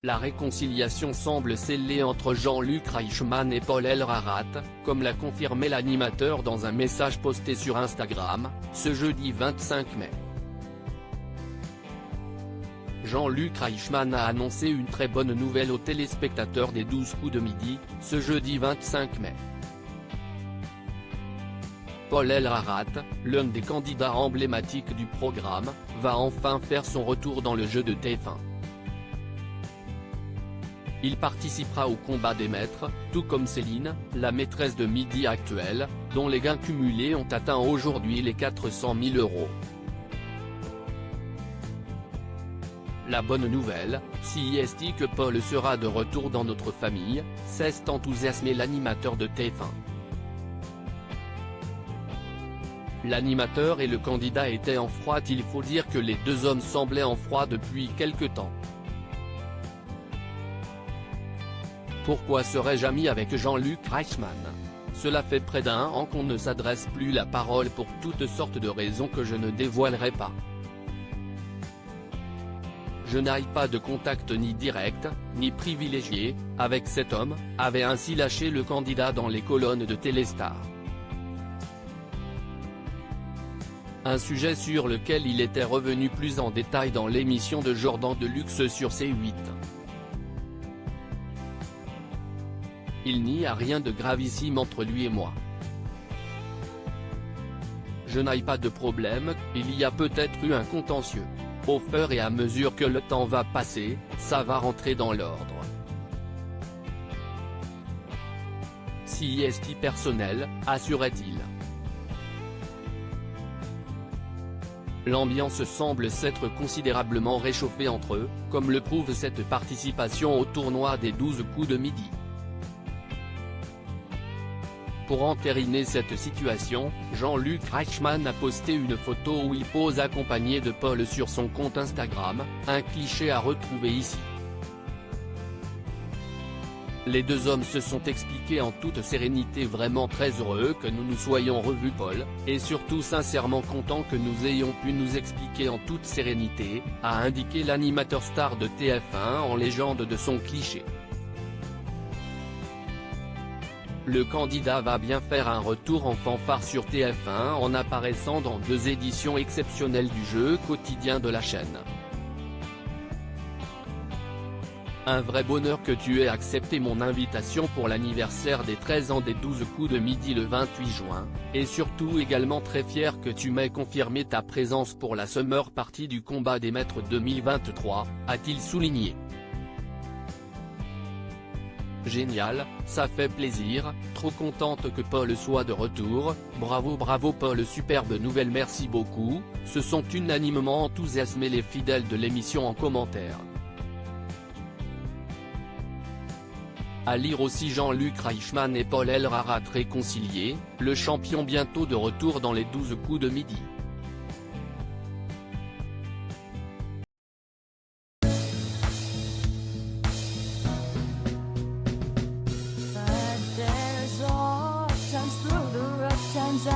La réconciliation semble scellée entre Jean-Luc Reichmann et Paul Elrarat, comme l'a confirmé l'animateur dans un message posté sur Instagram, ce jeudi 25 mai. Jean-Luc Reichmann a annoncé une très bonne nouvelle aux téléspectateurs des 12 coups de midi, ce jeudi 25 mai. Paul Elrarat, l'un des candidats emblématiques du programme, va enfin faire son retour dans le jeu de TF1. Il participera au combat des maîtres, tout comme Céline, la maîtresse de midi actuelle, dont les gains cumulés ont atteint aujourd'hui les 400 000 €. La bonne nouvelle, si est que Paul sera de retour dans notre famille, s'est enthousiasmé l'animateur de TF1. L'animateur et le candidat étaient en froid. Il faut dire que les deux hommes semblaient en froid depuis quelque temps. Pourquoi serais-je ami avec Jean-Luc Reichmann? Cela fait près d'un an qu'on ne s'adresse plus la parole pour toutes sortes de raisons que je ne dévoilerai pas. Je n'ai pas de contact ni direct, ni privilégié, avec cet homme, avait ainsi lâché le candidat dans les colonnes de Téléstar. Un sujet sur lequel il était revenu plus en détail dans l'émission de Jordan Deluxe sur C8. Il n'y a rien de gravissime entre lui et moi. Je n'ai pas de problème, il y a peut-être eu un contentieux. Au fur et à mesure que le temps va passer, ça va rentrer dans l'ordre. Si est personnel, assurait-il. L'ambiance semble s'être considérablement réchauffée entre eux, comme le prouve cette participation au tournoi des 12 coups de midi. Pour entériner cette situation, Jean-Luc Reichmann a posté une photo où il pose accompagné de Paul sur son compte Instagram, un cliché à retrouver ici. Les deux hommes se sont expliqués en toute sérénité, vraiment très heureux que nous nous soyons revus Paul, et surtout sincèrement content que nous ayons pu nous expliquer en toute sérénité, a indiqué l'animateur star de TF1 en légende de son cliché. Le candidat va bien faire un retour en fanfare sur TF1 en apparaissant dans 2 éditions exceptionnelles du jeu quotidien de la chaîne. Un vrai bonheur que tu aies accepté mon invitation pour l'anniversaire des 13 ans des 12 coups de midi le 28 juin, et surtout également très fier que tu m'aies confirmé ta présence pour la Summer Party du combat des maîtres 2023, a-t-il souligné. Génial, ça fait plaisir, trop contente que Paul soit de retour, bravo Paul, superbe nouvelle, merci beaucoup, se sont unanimement enthousiasmés les fidèles de l'émission en commentaire. À lire aussi Jean-Luc Reichmann et Paul Elrarat réconciliés, le champion bientôt de retour dans les 12 coups de midi. Times through the rough times